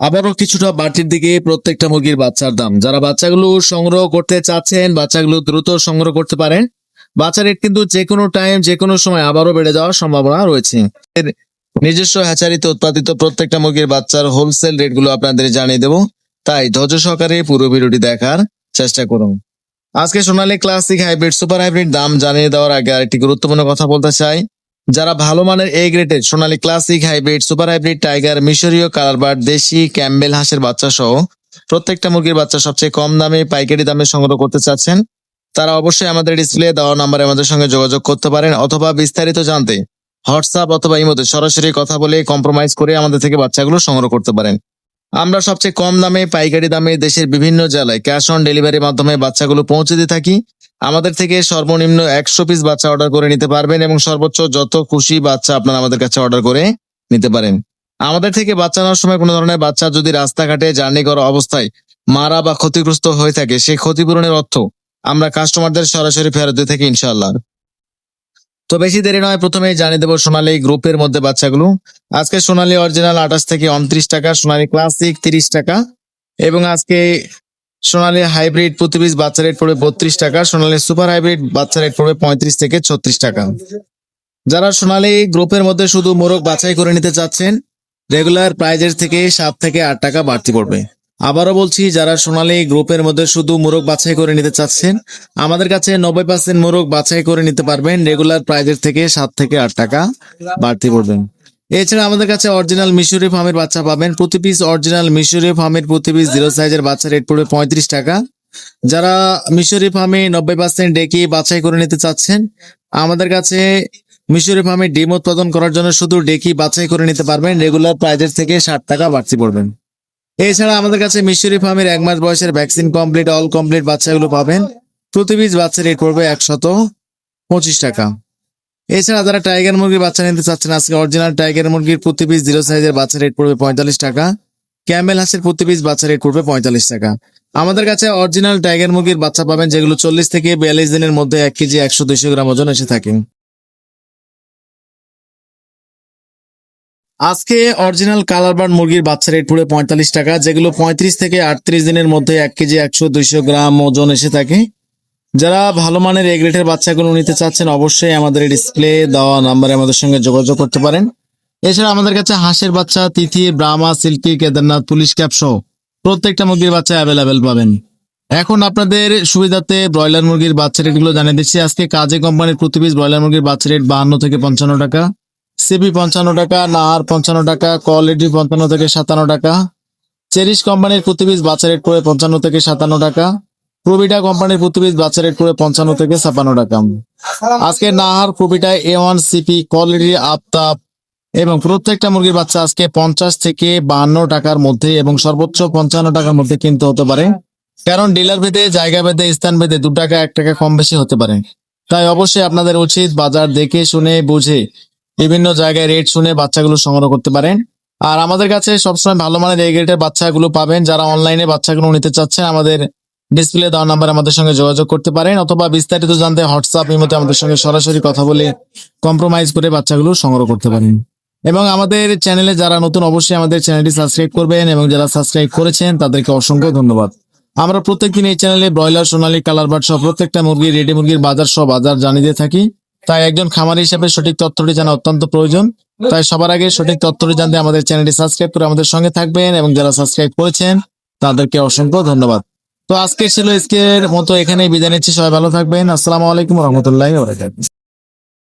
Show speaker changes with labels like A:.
A: আবারও কিছুটা বাড়তির দিকে প্রত্যেকটা মুরগির বাচ্চার দাম। যারা বাচ্চাগুলো সংগ্রহ করতে চাচ্ছেন, বাচ্চাগুলো দ্রুত সংগ্রহ করতে পারেন। বাচ্চা রেট কিন্তু যে কোনো টাইম, যে কোনো সময় আবারও বেড়ে যাওয়ার সম্ভাবনা রয়েছে। এর নিজস্ব হ্যাচারিতে উৎপাদিত প্রত্যেকটা মুরগির বাচ্চার হোলসেল রেটগুলো আপনাদের জানিয়ে দেবো, তাই ধৈর্য সহকারে পুরো ভিডিওটি দেখার চেষ্টা করুন। আজকে সোনালী ক্লাসিক হাইব্রিড সুপার হাইব্রিড দাম জানিয়ে দেওয়ার আগে আরেকটি গুরুত্বপূর্ণ কথা বলতে চাই। যারা ভালো মানের এ গ্রেডের সোনালী classic hybrid super hybrid tiger মিশরীয় কালারবার্ড দেশি ক্যাম্বেল হাঁসের বাচ্চা সহ প্রত্যেকটা মুরগির বাচ্চা সবচেয়ে কম দামে পাইকারি দামে সংগ্রহ করতে চাচ্ছেন, তারা অবশ্যই আমাদের ডিসপ্লে দেওয়া নাম্বারে আমাদের সঙ্গে যোগাযোগ করতে পারেন, অথবা বিস্তারিত জানতে হোয়াটসঅ্যাপ অথবা ইমোতে সরাসরি কথা বলে কম্প্রোমাইজ করে আমাদের থেকে বাচ্চাগুলো সংগ্রহ করতে পারেন। আমরা সবচেয়ে কম দামে পাইকারি দামে দেশের বিভিন্ন জেলায় ক্যাশ অন ডেলিভারির মাধ্যমে বাচ্চাগুলো পৌঁছে দিয়ে থাকি। আমাদের থেকে সর্বনিম্ন 100 পিস বাচ্চা অর্ডার করে নিতে পারবেন এবং সর্বোচ্চ যত খুশি বাচ্চা আপনারা আমাদের কাছে অর্ডার করে নিতে পারেন। আমাদের থেকে বাচ্চা নেওয়ার সময় কোনো ধরনের বাচ্চা যদি রাস্তাঘাটে জার্নি করা অবস্থায় মারা বা ক্ষতিগ্রস্ত হয়ে থাকে, সেই ক্ষতিপূরণের অর্থ আমরা কাস্টমারদের সরাসরি ফেরত দিয়ে থাকি ইনশাআল্লাহ। তো বেশি দেরি নয়, প্রথমেই জানিয়ে দেবো সোনালী গ্রুপের মধ্যে বাচ্চাগুলো। আজকে সোনালী অরিজিনাল 28 থেকে 29 টাকা, সোনালী ক্লাসিক 30 টাকা, এবং আজকে সোনালী হাইব্রিড প্রতি পিস বাচ্চা রেট পড়বে 32 টাকা, সোনালী সুপার হাইব্রিড বাচ্চা রেট পড়বে 35 থেকে 36 টাকা। যারা সোনালী গ্রুপের মধ্যে শুধু মোরগ বাছাই করে নিতে চাচ্ছেন, রেগুলার প্রাইজের থেকে 7 থেকে 8 টাকা বাড়তি পড়বে। আবারও বলছি, যারা সোনালী গ্রুপের মধ্যে শুধু মোরগ বাছাই করে নিতে চাচ্ছেন, আমাদের কাছে 90% মোরগ বাছাই করে নিতে পারবেন, রেগুলার প্রাইজের থেকে 7 থেকে 8 টাকা বাড়তি পড়বেন। এছাড়া আমাদের কাছে অরিজিনাল মিশরি ফার্মের বাচ্চা পাবেন, প্রতি পিস অরিজিনাল মিশরি ফার্মের প্রতি পিস 0 সাইজের বাচ্চা রেট পড়বে 35 টাকা। যারা মিশরি ফার্মে 90% ডেকে বাছাই করে নিতে চাচ্ছেন, আমাদের কাছে মিশরি ফার্মে ডিম উৎপাদন করার জন্য শুধু ডেকি বাছাই করে নিতে পারবেন, রেগুলার প্রাইজের থেকে 60 টাকা বাড়তি পড়বেন। এছাড়া আমাদের কাছে মিশরি ফার্মের 1 মাস বয়সের ভ্যাকসিন কমপ্লিট অল কমপ্লিট বাচ্চাগুলো পাবেন, প্রতি পিস বাচ্চা রেট পড়বে 125 টাকা। এছাড়া যারা টাইগার মুরগির বাচ্চা নিতে চাচ্ছেন, আজকে অরিজিনাল টাইগার মুরগির প্রতি পিস 0 সাইজের বাচ্চা রেট পড়বে 45 টাকা, ক্যামেল হাঁসের প্রতি পিস বাচ্চা রেট পড়বে 45 টাকা। আমাদের কাছে অরিজিনাল টাইগার মুরগির বাচ্চা পাবেন যেগুলো 40 থেকে 42 দিনের মধ্যে 1 কেজি 100-200 গ্রাম ওজন এসে থাকে। আজকে অরিজিনাল কালারবার্ড মুরগির বাচ্চা রেট পড়বে 45 টাকা, যেগুলো 35 থেকে 38 দিনের মধ্যে 1 কেজি 100-200 গ্রাম ওজন এসে থাকে। যারা ভালো মানের এ গ্রেডের বাচ্চাগুলো নিতে চাচ্ছেন, অবশ্যই আমাদের ডিসপ্লে দেওয়া নাম্বারে আমাদের সঙ্গে যোগাযোগ করতে পারেন। এছাড়া আমাদের কাছে হাঁসের বাচ্চা, তিথি, Brahma, silky, Kedarnath, police cap সহ প্রত্যেকটা মুরগির বাচ্চা অ্যাভেলেবেল পাবেন। এখন আপনাদের সুবিধাতে ব্রয়লার মুরগির বাচ্চা রেটগুলো জানিয়ে দিচ্ছি। আজকে কাজে কোম্পানির প্রতি পিস ব্রয়লার মুরগির বাচ্চা রেট 52 থেকে 55 টাকা, সিপি 55 টাকা, নাহার 55 টাকা, কোয়ালিটি 55 থেকে 57 টাকা, চেরিশ কোম্পানির প্রতি পিস বাচ্চা রেট পড়ে 55 থেকে 57 টাকা, প্রবিটা কোম্পানির প্রতি পিস বাচ্চা রেট পড়ে 55 থেকে 56 টাকা। আজকে নাহার, প্রবিটা, A1, সিপি, কোয়ালিটি, আফতাব এবং প্রত্যেকটা মুরগির বাচ্চা আজকে 50 থেকে 52 টাকার মধ্যে এবং সর্বোচ্চ 55 টাকার মধ্যে কিনতে হতে পারে, কারণ ডিলার ভেদে, জায়গা ভেদে, স্থান ভেদে 2 টাকা 1 টাকা কম বেশি হতে পারে। তাই অবশ্যই আপনাদের উচিত বাজার দেখে শুনে বুঝে বিভিন্ন জায়গায় রেট শুনে বাচ্চাগুলো সংগ্রহ করতে পারেন। আর আমাদের কাছে সবসময় ভালো মানের এই গ্রেডের বাচ্চাগুলো পাবেন। যারা অনলাইনে বাচ্চাগুলো নিতে চাচ্ছেন, আমাদের ডিসপ্লে দেওয়া নাম্বার আমাদের সঙ্গে যোগাযোগ করতে পারেন, অথবা বিস্তারিত জানতে হোয়াটসঅ্যাপ ইমোতে আমাদের সঙ্গে সরাসরি কথা বলে কম্প্রোমাইজ করে বাচ্চাগুলো সংগ্রহ করতে পারেন। এবং আমাদের চ্যানেলে যারা নতুন, অবশ্যই আমাদের চ্যানেলটি সাবস্ক্রাইব করবেন, এবং যারা সাবস্ক্রাইব করেছেন তাদেরকে অসংখ্য ধন্যবাদ। আমরা প্রত্যেকদিন এই চ্যানেলে ব্রয়লার, সোনালী, কালারবার্ড সহ প্রত্যেকটা মুরগি, রেডি মুরগির বাজার সহ বাজার জানিয়ে দিয়ে থাকি। তাই একজন খামারি হিসেবে সঠিক তথ্যটি জানা অত্যন্ত প্রয়োজন। তাই সবার আগে সঠিক তথ্যটি জানতে আমাদের চ্যানেলটি সাবস্ক্রাইব করে আমাদের সঙ্গে থাকবেন, এবং যারা সাবস্ক্রাইব করেছেন তাদেরকে অসংখ্য ধন্যবাদ। তো আজকে ছিল আজকের মতো এখানেই বিদায় নিচ্ছি। সবাই ভালো থাকবেন। আসসালামু আলাইকুম রহমতুল্লাহি ওয়া বারাকাতুহু।